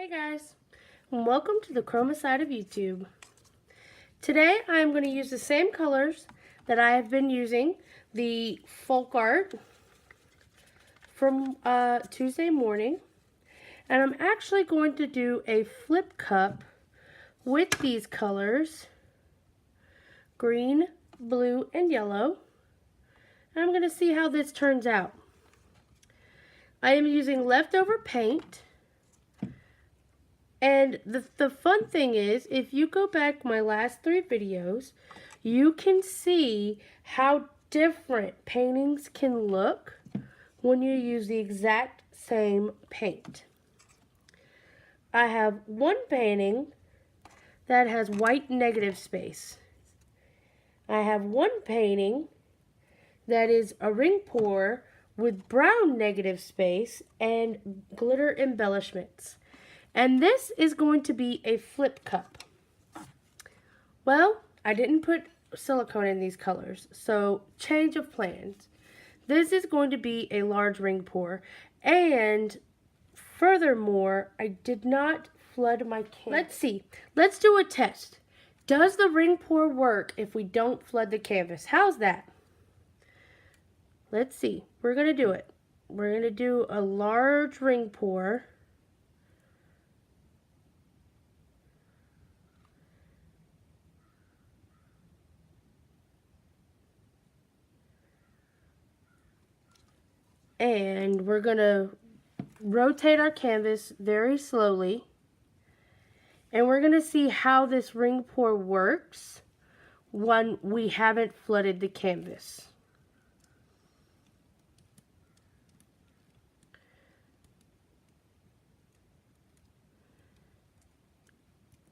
Hey guys, and welcome to the Chroma side of YouTube. Today I am going to use the same colors that I have been using, the folk art from Tuesday morning, and I'm actually going to do a flip cup with these colors, green, blue, and yellow, and I'm going to see how this turns out. I am using leftover paint. And the fun thing is, if you go back my last 3 videos, you can see how different paintings can look when you use the exact same paint. I have one painting that has white negative space. I have one painting that is a ring pour with brown negative space and glitter embellishments. And this is going to be a flip cup. Well, I didn't put silicone in these colors, so change of plans. This is going to be a large ring pour, and furthermore, I did not flood my canvas. Let's see. Let's do a test. Does the ring pour work if we don't flood the canvas? How's that? Let's see. We're going to do it. We're going to do a large ring pour. And we're going to rotate our canvas very slowly. And we're going to see how this ring pour works when we haven't flooded the canvas.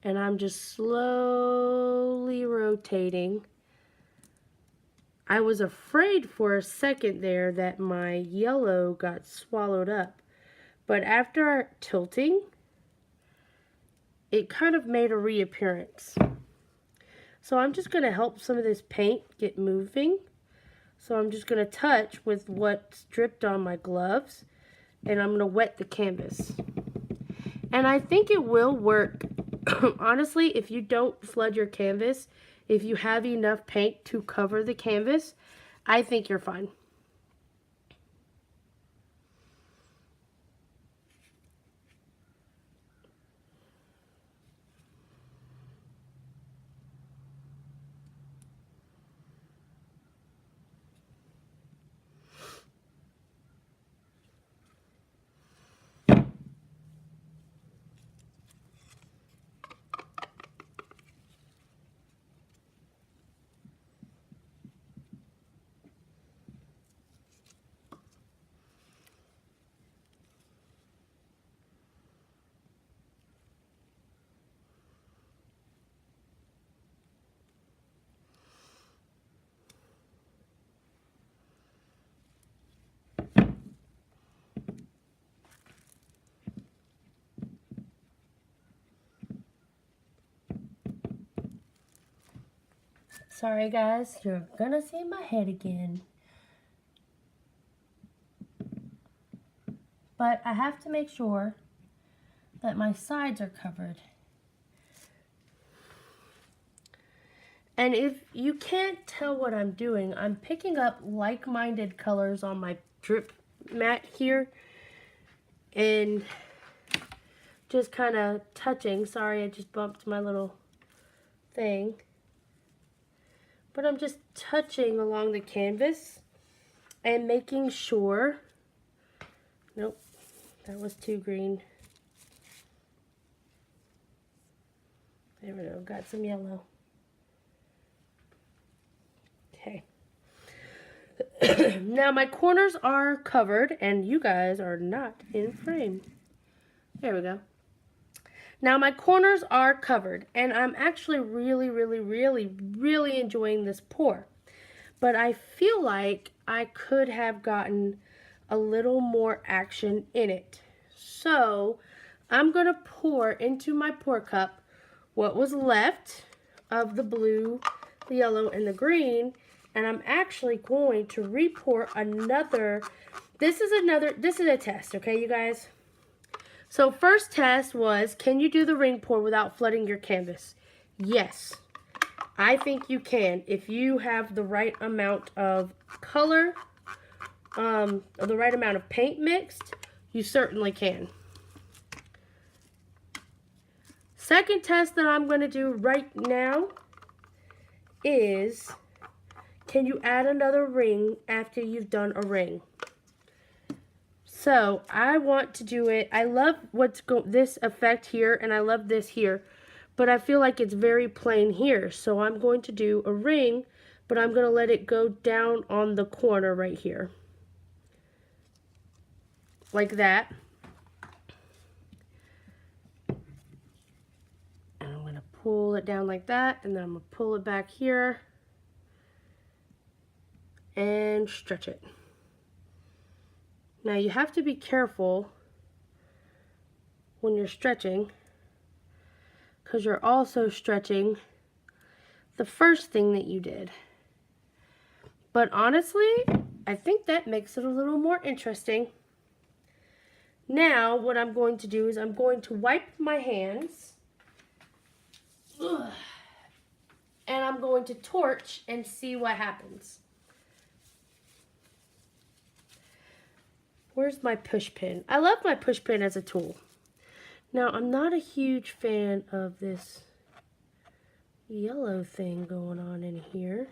And I'm just slowly rotating. I was afraid for a second there that my yellow got swallowed up, but after tilting, it kind of made a reappearance. So I'm just going to help some of this paint get moving. So I'm just going to touch with what's dripped on my gloves, and I'm going to wet the canvas. And I think it will work. Honestly, if you don't flood your canvas, if you have enough paint to cover the canvas, I think you're fine. Sorry guys, you're gonna see my head again. But I have to make sure that my sides are covered. And if you can't tell what I'm doing, I'm picking up like-minded colors on my drip mat here and just kind of touching. Sorry, I just bumped my little thing. But I'm just touching along the canvas and making sure. Nope, that was too green. There we go, got some yellow. Okay. Now my corners are covered and you guys are not in frame. There we go. Now my corners are covered and I'm actually really enjoying this pour. But I feel like I could have gotten a little more action in it. So I'm going to pour into my pour cup what was left of the blue, the yellow, and the green. And I'm actually going to re-pour another. This is a test, okay, you guys? So first test was, can you do the ring pour without flooding your canvas? Yes, I think you can. If you have the right amount of color, the right amount of paint mixed, you certainly can. Second test that I'm going to do right now is, can you add another ring after you've done a ring? So I want to do it. I love this effect here, and I love this here, but I feel like it's very plain here. So I'm going to do a ring, but I'm going to let it go down on the corner right here, like that. And I'm going to pull it down like that, and then I'm going to pull it back here and stretch it. Now you have to be careful when you're stretching, because you're also stretching the first thing that you did. But honestly, I think that makes it a little more interesting. Now what I'm going to do is I'm going to wipe my hands. And I'm going to torch and see what happens. Where's my push pin? I love my push pin as a tool. Now, I'm not a huge fan of this yellow thing going on in here.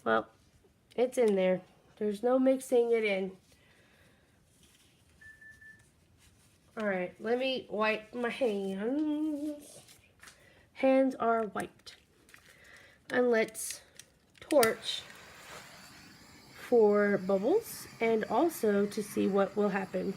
Well, it's in there. There's no mixing it in. Alright, let me wipe my hands. Hands are wiped. And let's torch for bubbles and also to see what will happen.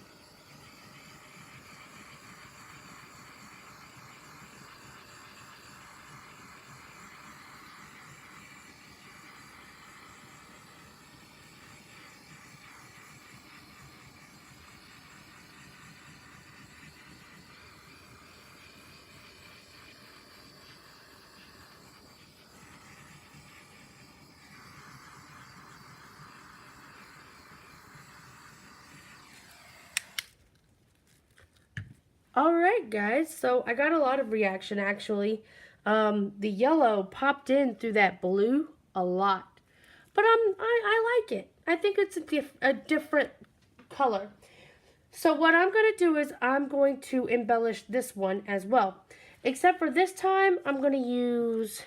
Alright guys, so I got a lot of reaction actually. The yellow popped in through that blue a lot. But I like it. I think it's a different color. So what I'm going to do is I'm going to embellish this one as well. Except for this time, I'm going to use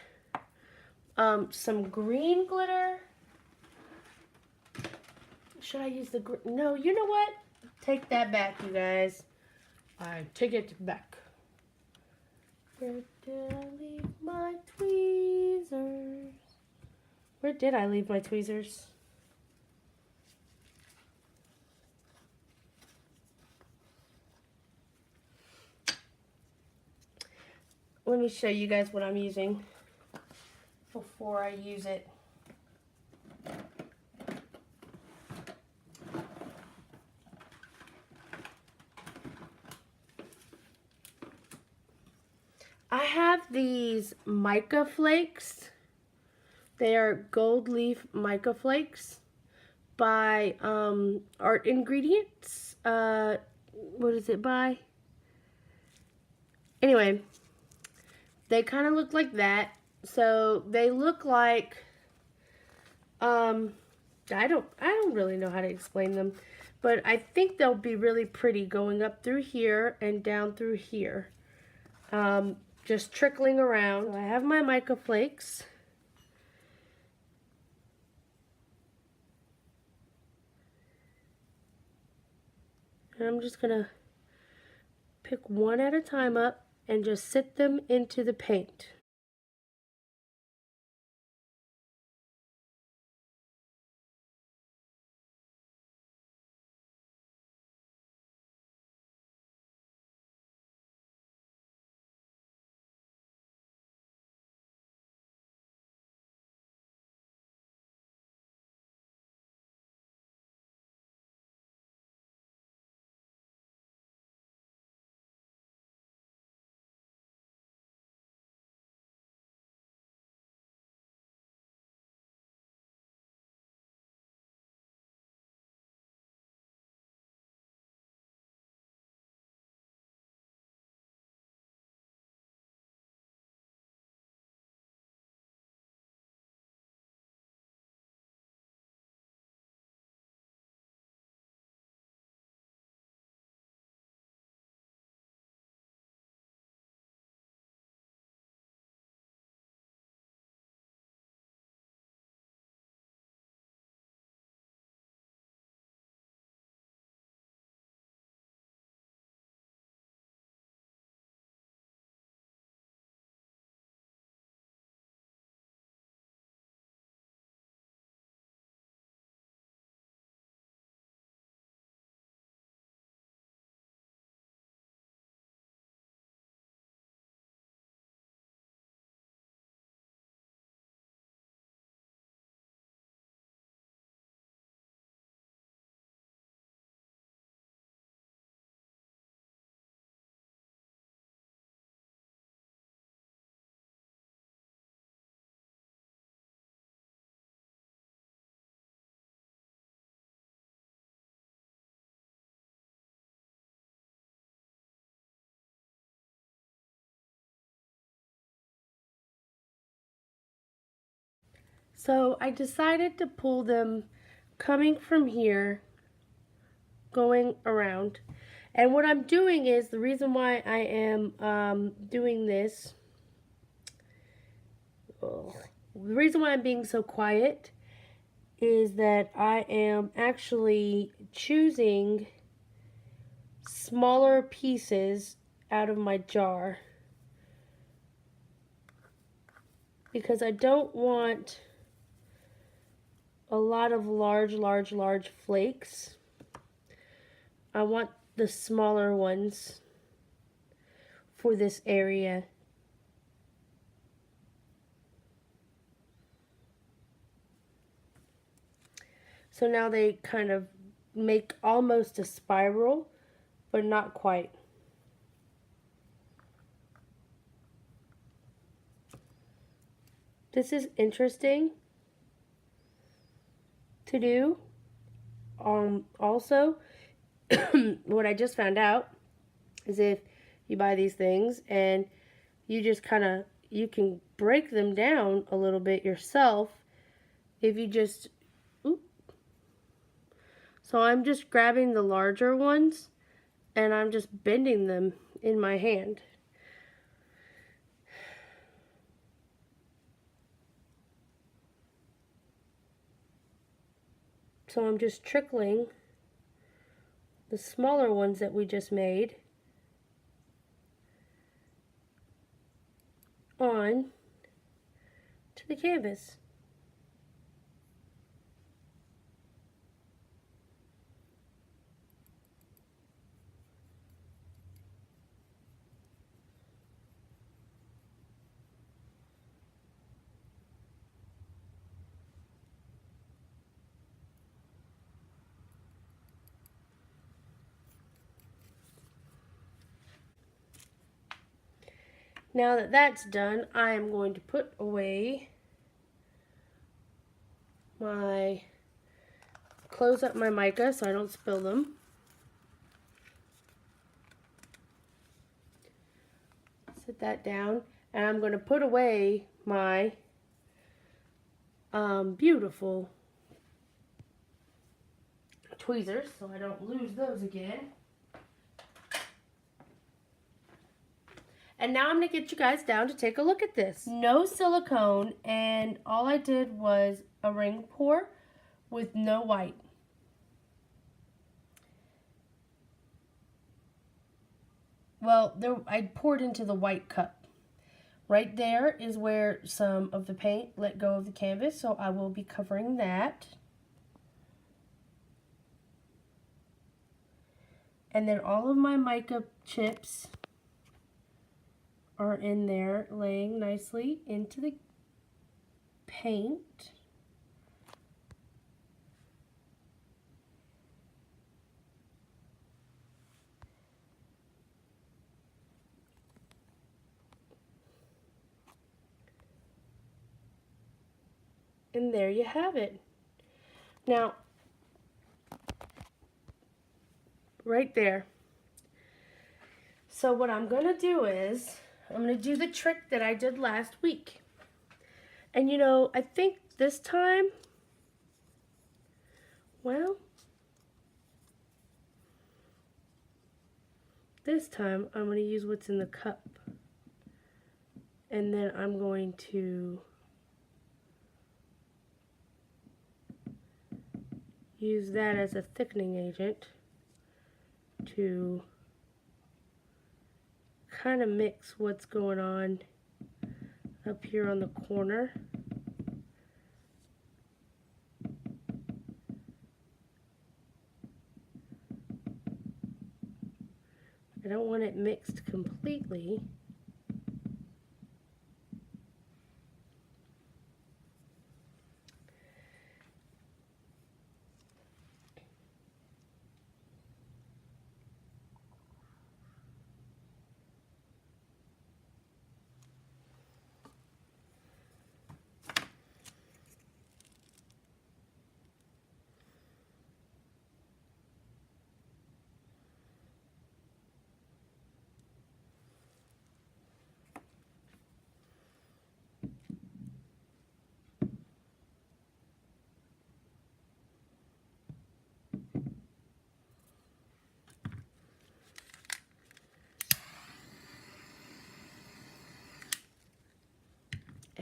some green glitter. Should I use the green? No, you know what? Take that back, you guys. I take it back. Where did I leave my tweezers? Where did I leave my tweezers? Let me show you guys what I'm using before I use it. I have these Mika flakes. They are gold leaf Mika flakes by Art Ingredients. What is it by? Anyway, they kind of look like that. So they look like I don't really know how to explain them, but I think they'll be really pretty going up through here and down through here. Just trickling around. So I have my Mika flakes. And I'm just going to pick one at a time up and just sit them into the paint. So I decided to pull them coming from here, going around. And what I'm doing is, the reason why I am doing this, the reason why I'm being so quiet is that I am actually choosing smaller pieces out of my jar because I don't want a lot of large flakes. I want the smaller ones for this area. So now they kind of make almost a spiral, but not quite. This is interesting to do. Also, what I just found out is if you buy these things and you just you can break them down a little bit yourself if you just, so I'm just grabbing the larger ones and I'm just bending them in my hand. So I'm just trickling the smaller ones that we just made on to the canvas. Now that that's done, I am going to put away close up my mica so I don't spill them. Set that down, and I'm going to put away my beautiful tweezers so I don't lose those again. And now I'm going to get you guys down to take a look at this. No silicone, and all I did was a ring pour with no white. Well, I poured into the white cup. Right there is where some of the paint let go of the canvas, so I will be covering that. And then all of my mica chips are in there, laying nicely into the paint. And there you have it. Now, right there. So what I'm going to do is, I'm going to do the trick that I did last week. And you know, I think this time, well, this time I'm going to use what's in the cup. And then I'm going to use that as a thickening agent to kind of mix what's going on up here on the corner. I don't want it mixed completely.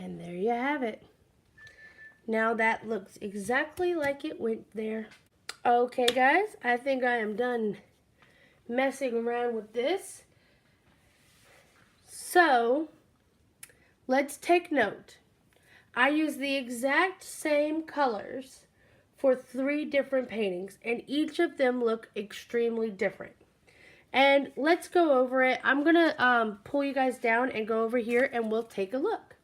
And there you have it. Now that looks exactly like it went there. Okay guys, I think I am done messing around with this. So, let's take note. I use the exact same colors for 3 different paintings, and each of them look extremely different. And let's go over it. I'm going to pull you guys down and go over here and we'll take a look.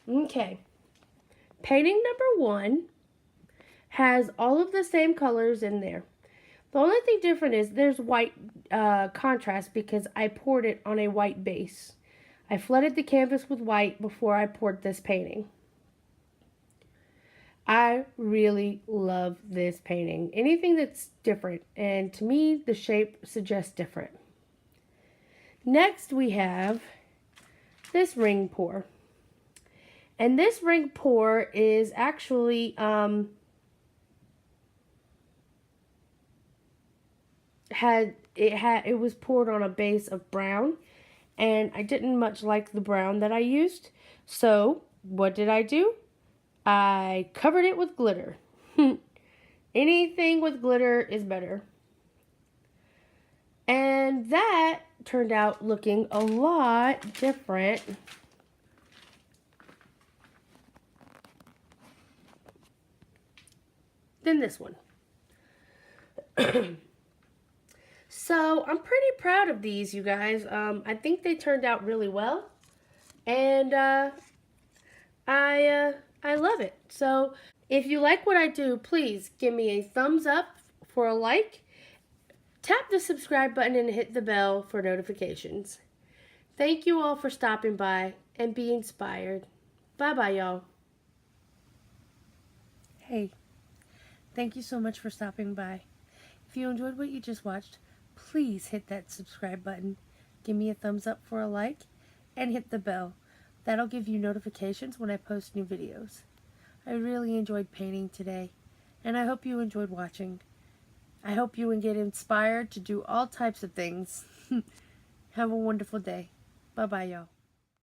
Okay. Painting number 1 has all of the same colors in there. The only thing different is there's white contrast because I poured it on a white base. I flooded the canvas with white before I poured this painting. I really love this painting. Anything that's different, and to me the shape suggests different. Next we have this ring pour. And this ring pour is actually it was poured on a base of brown, and I didn't much like the brown that I used. So what did I do? I covered it with glitter. Anything with glitter is better. And that turned out looking a lot different than this one. So I'm pretty proud of these, you guys. I think they turned out really well, and I love it. So if you like what I do, please give me a thumbs up for a like. Tap the subscribe button and hit the bell for notifications. Thank you all for stopping by, and be inspired. Bye-bye, y'all. Hey, thank you so much for stopping by. If you enjoyed what you just watched, please hit that subscribe button, give me a thumbs up for a like, and hit the bell. That'll give you notifications when I post new videos. I really enjoyed painting today, and I hope you enjoyed watching. I hope you get inspired to do all types of things. Have a wonderful day. Bye-bye, y'all.